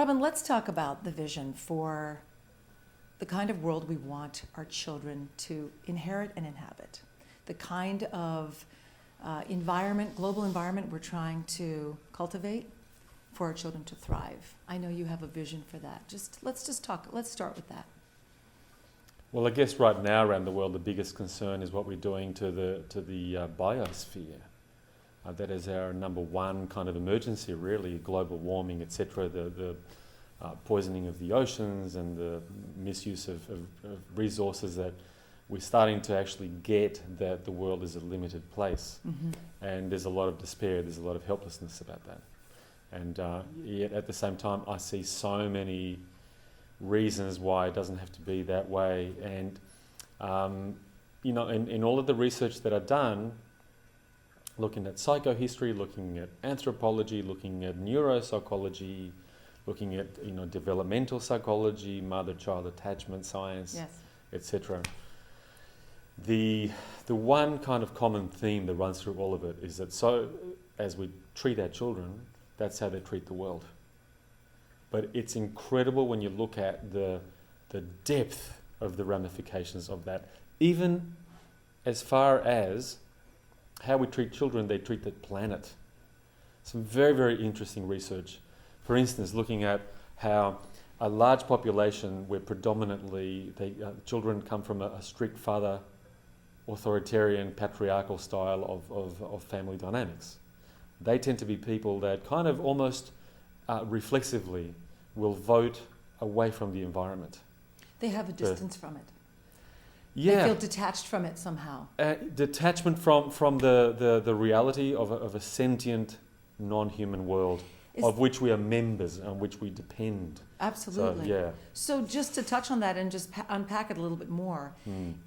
Robin, let's talk about the vision for the kind of world we want our children to inherit and inhabit. The kind of global environment we're trying to cultivate for our children to thrive. I know you have a vision for that. Let's start with that. Well, I guess right now around the world, the biggest concern is what we're doing to the biosphere. That is our number one kind of emergency, really, global warming, etc., the poisoning of the oceans and the misuse of resources that we're starting to actually get that the world is a limited place. Mm-hmm. And there's a lot of despair, there's a lot of helplessness about that. And yet at the same time, I see so many reasons why it doesn't have to be that way. And, in all of the research that I've done, looking at psychohistory, looking at anthropology, looking at neuropsychology, looking at developmental psychology, mother-child attachment science, yes, etc. The one kind of common theme that runs through all of it is that so as we treat our children, that's how they treat the world. But it's incredible when you look at the depth of the ramifications of that, even as far as how we treat children, they treat the planet. Some very, very interesting research. For instance, looking at how a large population where predominantly children come from a strict father, authoritarian, patriarchal style of family dynamics. They tend to be people that kind of almost reflexively will vote away from the environment. They have a distance from it. Yeah. They feel detached from it somehow. Detachment from the reality of a sentient, non-human world of which we are members and which we depend. Absolutely. So, yeah. So just to touch on that and just unpack it a little bit more,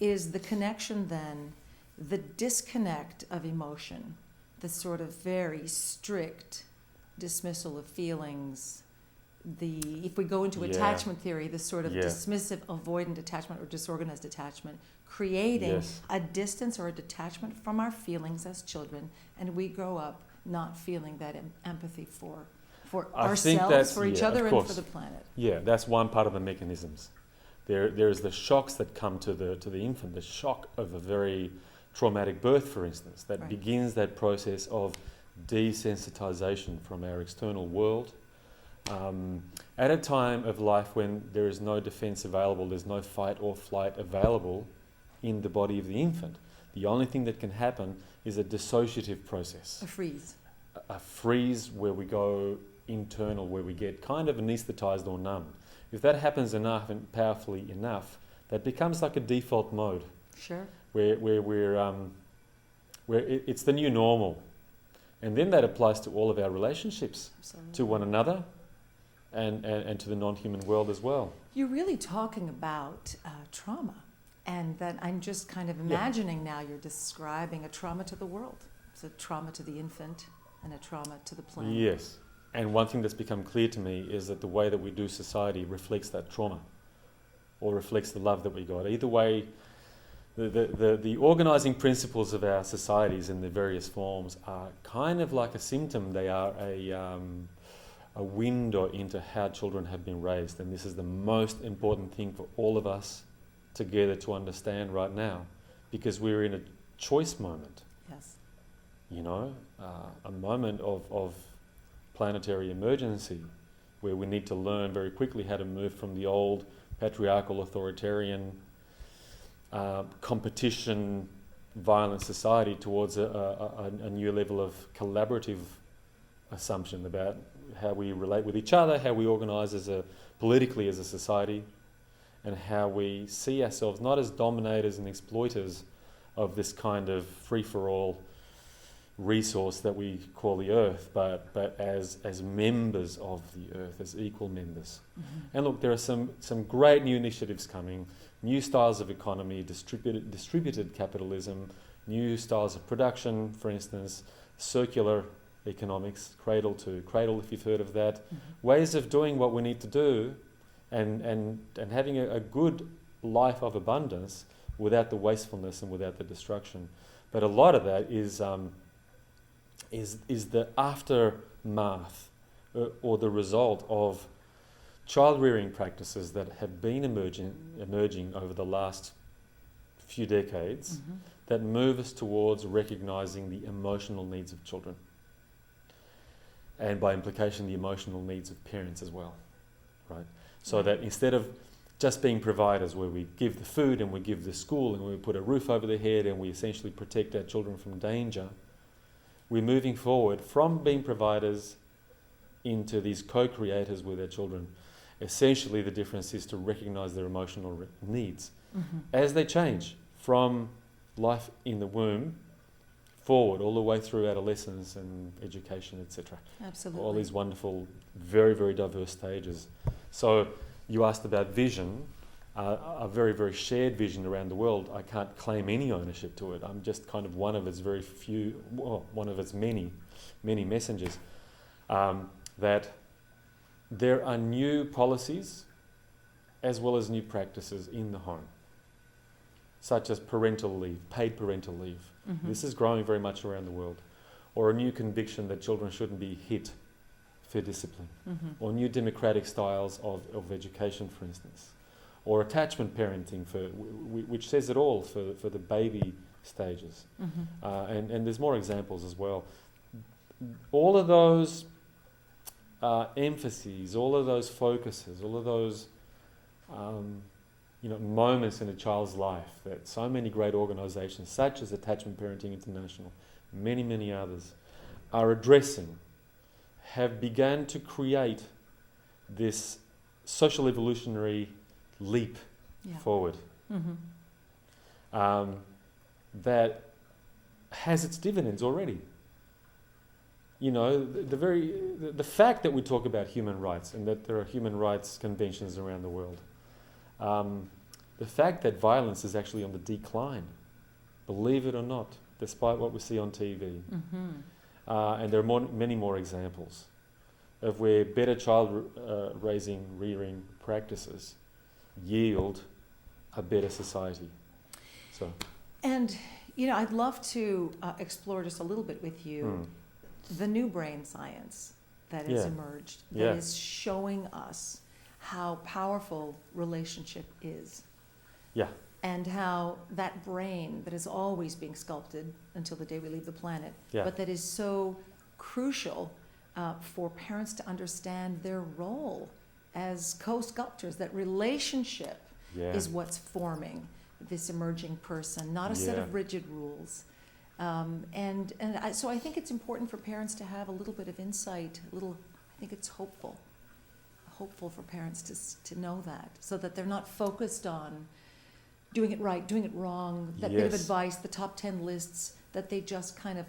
is the connection then, the disconnect of emotion, the sort of very strict dismissal of feelings, if we go into attachment theory, the sort of dismissive, avoidant attachment or disorganized attachment, creating a distance or a detachment from our feelings as children, and we grow up not feeling that empathy for ourselves, for each other, and for the planet. Yeah, that's one part of the mechanisms. There's the shocks that come to the infant, the shock of a very traumatic birth, for instance, that begins that process of desensitization from our external world. At a time of life when there is no defense available, there's no fight or flight available in the body of the infant. The only thing that can happen is a dissociative process. A freeze. A freeze where we go internal, where we get kind of anesthetized or numb. If that happens enough and powerfully enough, that becomes like a default mode. Sure. Where it's the new normal. And then that applies to all of our relationships, to one another, and to the non-human world as well. You're really talking about trauma, and that I'm just kind of imagining now you're describing a trauma to the world. It's a trauma to the infant and a trauma to the planet. Yes, and one thing that's become clear to me is that the way that we do society reflects that trauma, or reflects the love that we got. Either way, the organising principles of our societies in the various forms are kind of like a symptom. They are a window into how children have been raised, and this is the most important thing for all of us together to understand right now, because we're in a choice moment. Yes. A moment of planetary emergency where we need to learn very quickly how to move from the old patriarchal, authoritarian, competition, violent society towards a new level of collaborative assumption about how we relate with each other, how we organise politically as a society, and how we see ourselves not as dominators and exploiters of this kind of free-for-all resource that we call the earth, but as members of the earth, as equal members. Mm-hmm. And look, there are some great new initiatives coming, new styles of economy, distributed capitalism, new styles of production, for instance, circular economics, cradle to cradle, if you've heard of that, ways of doing what we need to do and having a good life of abundance without the wastefulness and without the destruction. But a lot of that is the aftermath or the result of child-rearing practices that have been emerging over the last few decades that move us towards recognising the emotional needs of children, and by implication the emotional needs of parents as well, right? So that instead of just being providers where we give the food and we give the school and we put a roof over their head and we essentially protect our children from danger, we're moving forward from being providers into these co-creators with their children. Essentially the difference is to recognise their emotional needs as they change from life in the womb forward all the way through adolescence and education, etc. Absolutely. All these wonderful, very, very diverse stages. So you asked about vision, a very, very shared vision around the world. I can't claim any ownership to it. I'm just kind of one of its very few, well, one of its many, many messengers. That there are new policies as well as new practices in the home, such as parental leave, paid parental leave. This is growing very much around the world. Or a new conviction that children shouldn't be hit for discipline. Or new democratic styles of education, for instance. Or attachment parenting, which says it all for the baby stages. And there's more examples as well. All of those emphases, all of those focuses, all of those moments in a child's life that so many great organisations such as Attachment Parenting International, many, many others, are addressing, have begun to create this social evolutionary leap forward that has its dividends already. You know, the fact that we talk about human rights and that there are human rights conventions around the world, the fact that violence is actually on the decline, believe it or not, despite what we see on TV. And there are many more examples of where better child rearing practices yield a better society. So, and I'd love to explore just a little bit with you the new brain science that has emerged, that is showing us how powerful relationship is. And how that brain that is always being sculpted until the day we leave the planet, but that is so crucial for parents to understand their role as co-sculptors, that relationship is what's forming this emerging person, not a set of rigid rules. So I think it's important for parents to have a little bit of insight, I think it's hopeful for parents to know that, so that they're not focused on doing it right, doing it wrong, that bit of advice, the top 10 lists, that they just kind of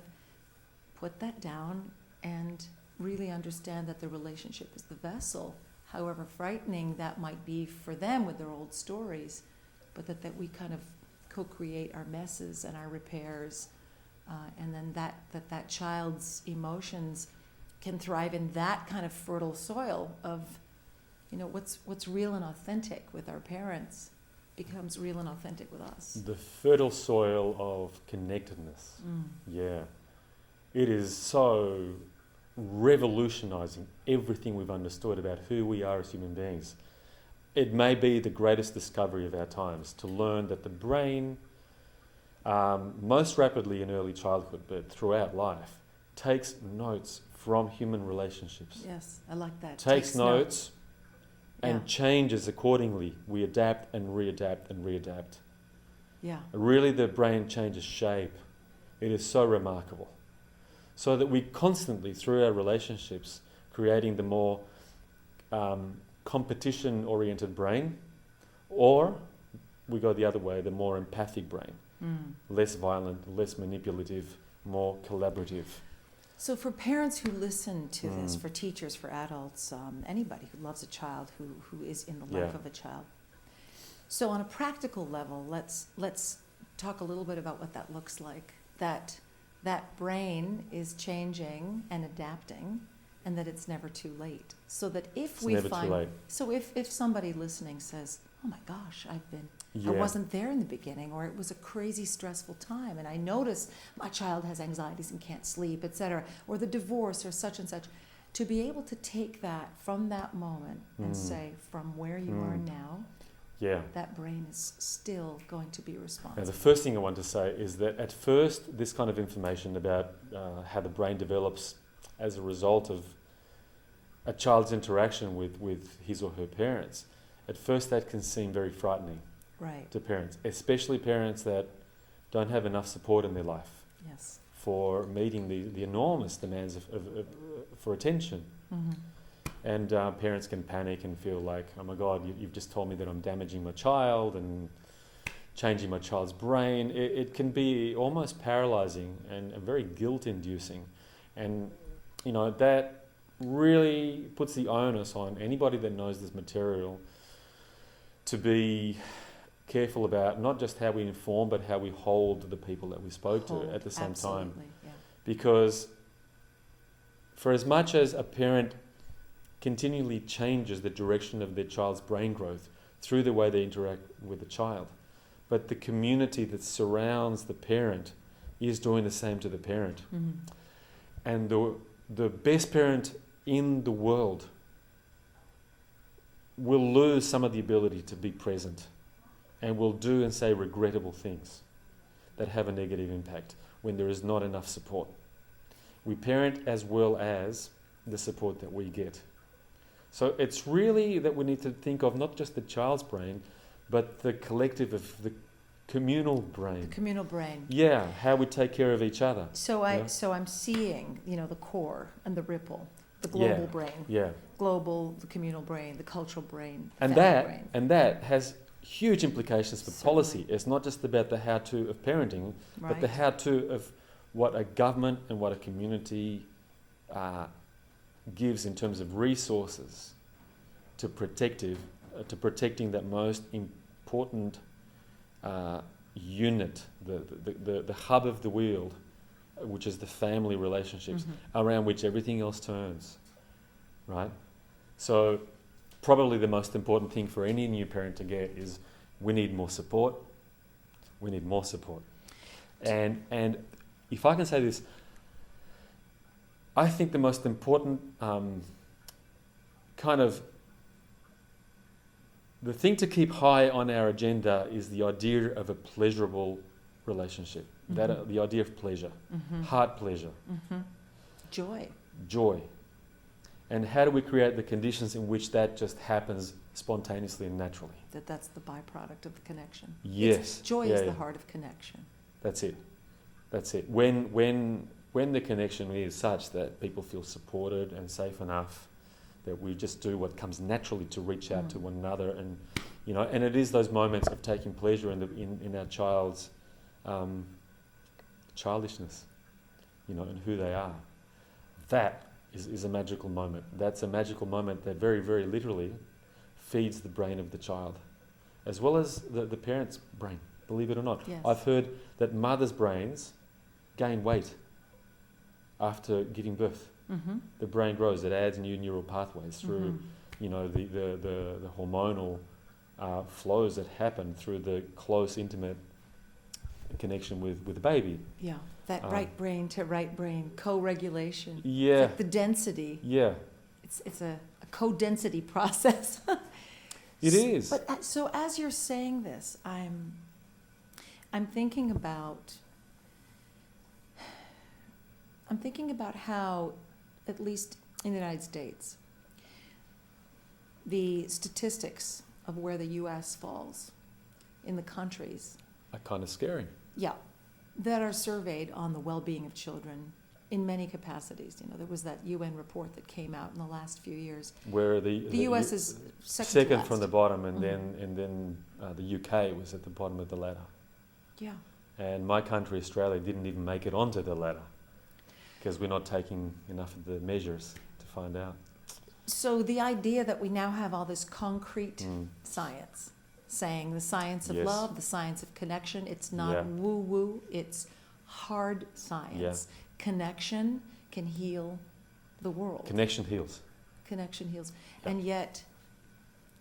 put that down and really understand that the relationship is the vessel, however frightening that might be for them with their old stories, but that we kind of co-create our messes and our repairs, and then that child's emotions can thrive in that kind of fertile soil of, what's real and authentic with our parents becomes real and authentic with us. The fertile soil of connectedness. It is so revolutionising everything we've understood about who we are as human beings. It may be the greatest discovery of our times to learn that the brain, most rapidly in early childhood, but throughout life, takes notes from human relationships. Yes, I like that. Takes notes and changes accordingly. We adapt and readapt and readapt. Really, the brain changes shape. It is so remarkable. So that we constantly, through our relationships, creating the more competition-oriented brain, or we go the other way, the more empathic brain. Less violent, less manipulative, more collaborative. So for parents who listen to this, for teachers, for adults, anybody who loves a child, who is in the life of a child. So on a practical level, let's talk a little bit about what that looks like. That brain is changing and adapting, and that it's never too late. So that if if somebody listening says, "Oh my gosh, I wasn't there in the beginning," or "It was a crazy stressful time, and I notice my child has anxieties and can't sleep," etc., or the divorce or such and such, to be able to take that from that moment and say, from where you are now, Yeah. that brain is still going to be Now, responsive. the first thing I want to say is that at first, this kind of information about how the brain develops as a result of a child's interaction with his or her parents, at first that can seem very frightening Right. to parents, especially parents that don't have enough support in their life Yes. for meeting the enormous demands for attention. Mm-hmm. And parents can panic and feel like, oh my God, you've just told me that I'm damaging my child and changing my child's brain. It can be almost paralyzing and very guilt-inducing. And, you know, that really puts the onus on anybody that knows this material to be careful about not just how we inform, but how we hold the people that we spoke to at the same time. Yeah. Because for as much as a parent continually changes the direction of their child's brain growth through the way they interact with the child, but the community that surrounds the parent is doing the same to the parent. Mm-hmm. And the best parent in the world will lose some of the ability to be present and will do and say regrettable things that have a negative impact when there is not enough support. We parent as well as the support that we get. So it's really that we need to think of not just the child's brain, but the collective of the communal brain. The communal brain. Yeah, how we take care of each other. So I'm seeing, the core and the ripple, the global brain, Yeah. global, the communal brain, the cultural brain, And family brain. that has huge implications for Certainly. policy. It's not just about the how-to of parenting, but the Right. how-to of what a government and what a community gives in terms of resources to protecting that most important unit, the hub of the wheel, which is the family relationships, around which everything else turns, right? So probably the most important thing for any new parent to get is we need more support. We need more support. And if I can say this, I think the most important the thing to keep high on our agenda is the idea of a pleasurable relationship. That the idea of pleasure, heart pleasure, joy. And how do we create the conditions in which that just happens spontaneously and naturally? That's the byproduct of the connection. Yes. Joy is the heart of connection. That's it. When the connection is such that people feel supported and safe enough, that we just do what comes naturally to reach out to one another, and and it is those moments of taking pleasure in our child's childishness, and who they are. That is a magical moment. That's a magical moment that very, very literally feeds the brain of the child, as well as the parent's brain, believe it or not. Yes. I've heard that mothers' brains gain weight after giving birth. The brain grows. It adds new neural pathways through, the hormonal flows that happen through the close, intimate connection with the baby. Yeah, that right brain to right brain co-regulation. Yeah. It's like the density. Yeah. It's a co-density process. It is. But so as you're saying this, I'm thinking about how, at least in the United States, the statistics of where the U.S. falls in the countries Are kind of scary. that are surveyed on the well-being of children in many capacities. There was that UN report that came out in the last few years. Where the U.S. is second to last. from the bottom, and then the UK was at the bottom of the ladder. Yeah. And my country, Australia, didn't even make it onto the ladder because we're not taking enough of the measures to find out. So the idea that we now have all this concrete science, saying the science of love, the science of connection, it's not woo-woo, it's hard science. Yeah. Connection can heal the world. Connection heals. Connection heals. Yeah. And yet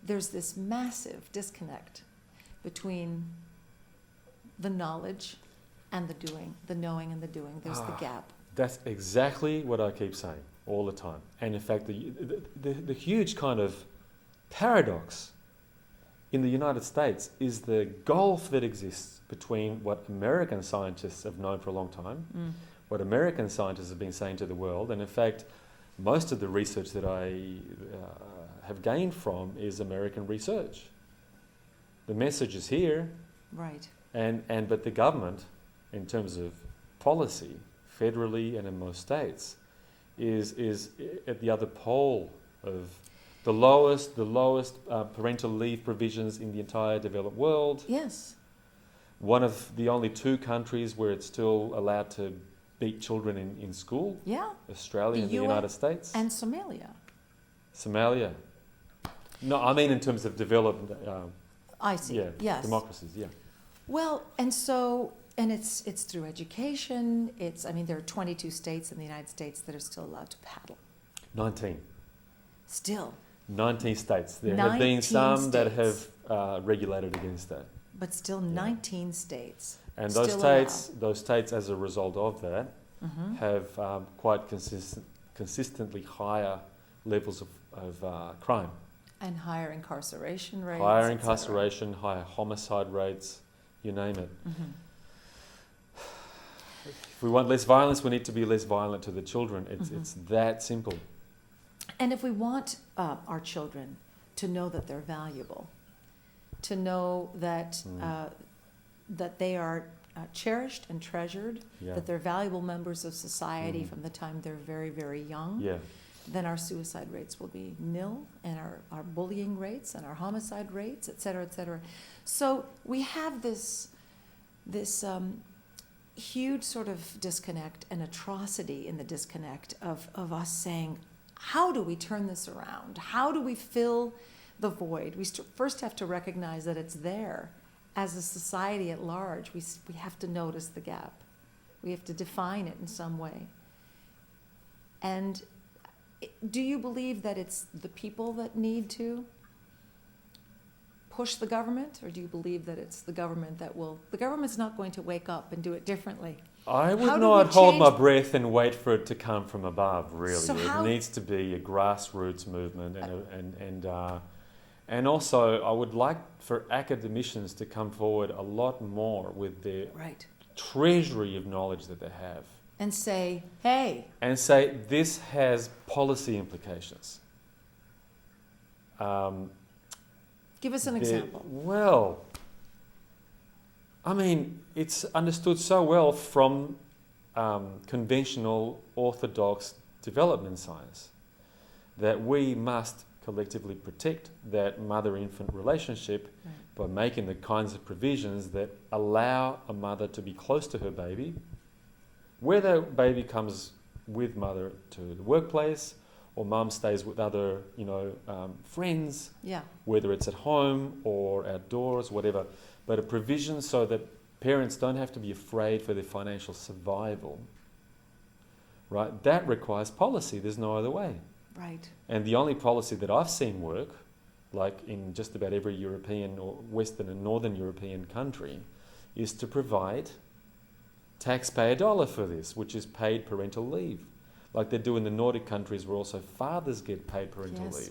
there's this massive disconnect between the knowledge and the doing, the knowing and the doing. There's the gap. That's exactly what I keep saying all the time. And in fact, the huge kind of paradox in the United States is the gulf that exists between what American scientists have known for a long time, what American scientists have been saying to the world, and in fact, most of the research that I have gained from is American research. The message is here, Right. but the government, in terms of policy, federally and in most states, is at the other pole of the lowest parental leave provisions in the entire developed world. Yes. One of the only 2 countries where it's still allowed to beat children in school. Yeah. Australia and the United States. And Somalia. Somalia. No, I mean in terms of developed I see. Yes. democracies, yeah. Well, and it's through education. There are 22 states in the United States that are still allowed to paddle. 19. Still. 19 states. There have been some that have regulated against that. But still 19 states. And still those states, as a result of that, have quite consistently higher levels of crime. And higher incarceration rates. Higher incarceration, higher homicide rates, you name it. If we want less violence, we need to be less violent to the children. It's that simple. And if we want our children to know that they're valuable, to know that that they are cherished and treasured, that they're valuable members of society from the time they're very, very young, then our suicide rates will be nil, and our bullying rates and our homicide rates, et cetera, et cetera. So we have this huge sort of disconnect and atrocity in the disconnect of us saying, how do we turn this around? How do we fill the void? We first have to recognize that it's there. As a society at large, we have to notice the gap. We have to define it in some way. And do you believe that it's the people that need to push the government, or do you believe that it's the government that will? The government's not going to wake up and do it differently. I would not hold my breath and wait for it to come from above, really. So it needs to be a grassroots movement, and also I would like for academicians to come forward a lot more with their treasury of knowledge that they have. And say, hey. And say, this has policy implications. Give us an example. Well, I mean, it's understood so well from conventional orthodox development science that we must collectively protect that mother-infant relationship by making the kinds of provisions that allow a mother to be close to her baby, whether baby comes with mother to the workplace or mum stays with other, friends, whether it's at home or outdoors, whatever, but a provision so that parents don't have to be afraid for their financial survival, right? That requires policy. There's no other way. Right. And the only policy that I've seen work, like in just about every European or Western and Northern European country, is to provide taxpayer dollar for this, which is paid parental leave. Like they do in the Nordic countries where also fathers get paid parental leave.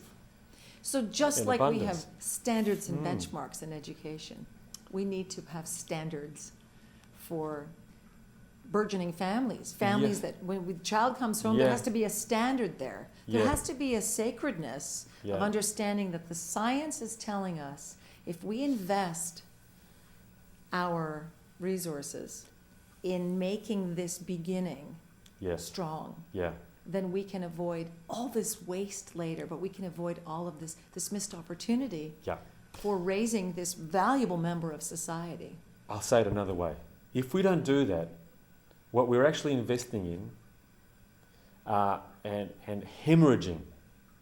So just like abundance. we have standards and benchmarks in education, we need to have standards for burgeoning families that when the child comes home, there has to be a standard there. There has to be a sacredness of understanding that the science is telling us if we invest our resources in making this beginning strong, then we can avoid all this waste later, but we can avoid all of this missed opportunity for raising this valuable member of society. I'll say it another way. If we don't do that, what we're actually investing in and hemorrhaging,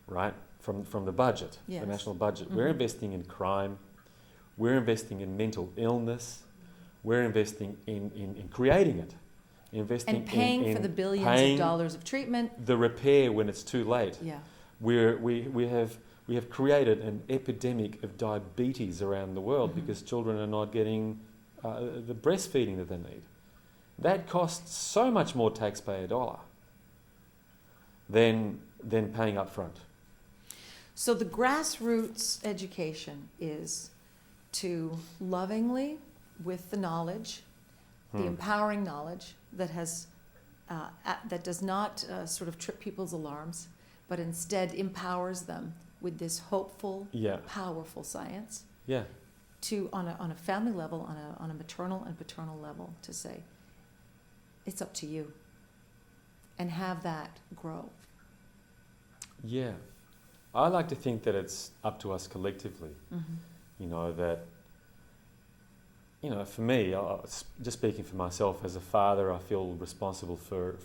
right, from the budget, the national budget, we're investing in crime, we're investing in mental illness, we're investing in creating it. Investing and paying for the billions of dollars of treatment. The repair when it's too late. Yeah. We have created an epidemic of diabetes around the world because children are not getting the breastfeeding that they need. that costs so much more taxpayer dollar than paying up front. So the grassroots education is to lovingly, with the knowledge, the empowering knowledge that has that does not sort of trip people's alarms, but instead empowers them with this hopeful, powerful science. Yeah. To on a family level, on a maternal and paternal level, to say, it's up to you, and have that grow. Yeah. I like to think that it's up to us collectively. You know, that, you know, for me, just speaking for myself, as a father, I feel responsible for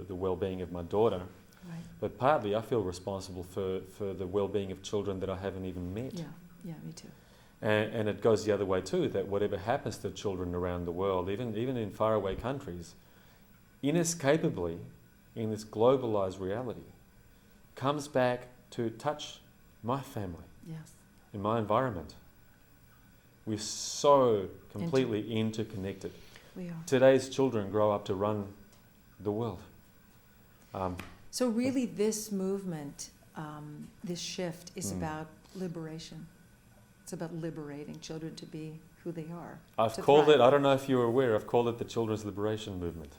the well-being of my daughter. Right. But partly I feel responsible for the well-being of children that I haven't even met. Yeah, me too. And it goes the other way too, that whatever happens to children around the world, even in faraway countries, inescapably, in this globalized reality, comes back to touch my family, in my environment. We're so completely interconnected. We are. Today's children grow up to run the world. So really this movement, this shift is about liberation. It's about liberating children to be who they are. I've called it, I don't know if you're aware, I've called it the Children's Liberation Movement,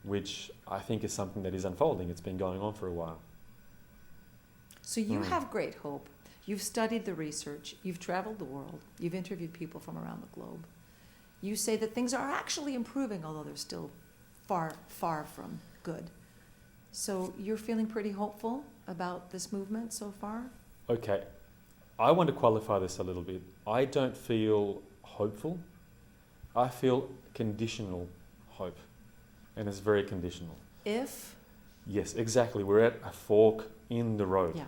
which I think is something that is unfolding. It's been going on for a while. So you have great hope. You've studied the research. You've traveled the world. You've interviewed people from around the globe. You say that things are actually improving, although they're still far, far from good. So you're feeling pretty hopeful about this movement so far? Okay. I want to qualify this a little bit. I don't feel hopeful. I feel conditional hope. And it's very conditional. If? Yes, exactly. We're at a fork in the road. Yeah.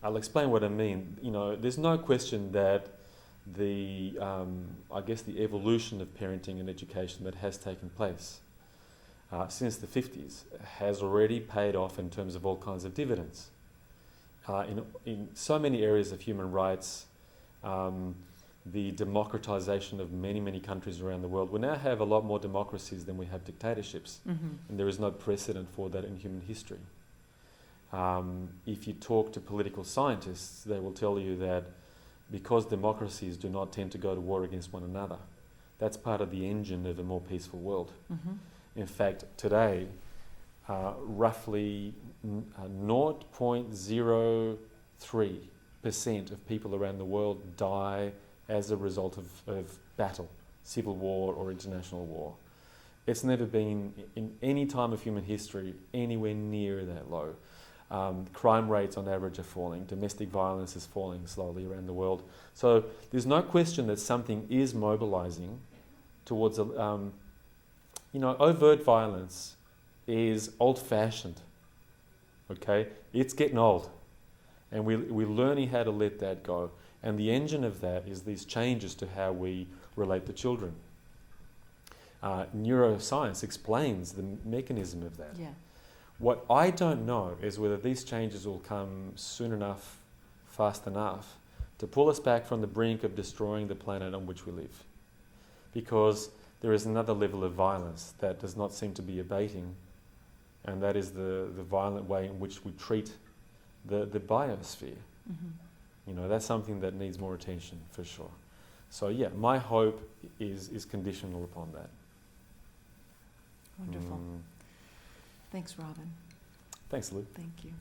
I'll explain what I mean. You know, there's no question that the evolution of parenting and education that has taken place since the 50s has already paid off in terms of all kinds of dividends. In so many areas of human rights, the democratization of many, many countries around the world. We now have a lot more democracies than we have dictatorships, and there is no precedent for that in human history. If you talk to political scientists, they will tell you that because democracies do not tend to go to war against one another, that's part of the engine of a more peaceful world. In fact, today, roughly 0.03% of people around the world die as a result of battle, civil war or international war. It's never been, in any time of human history, anywhere near that low. Crime rates on average are falling. Domestic violence is falling slowly around the world. So there's no question that something is mobilizing towards overt violence is old-fashioned. Okay, it's getting old, and we're learning how to let that go. And the engine of that is these changes to how we relate to children. Neuroscience explains the mechanism of that. Yeah. What I don't know is whether these changes will come soon enough, fast enough, to pull us back from the brink of destroying the planet on which we live. Because there is another level of violence that does not seem to be abating, and that is the violent way in which we treat the biosphere. That's something that needs more attention, for sure. So yeah, my hope is conditional upon that. Wonderful. Thanks, Robin. Thanks, Lu. Thank you.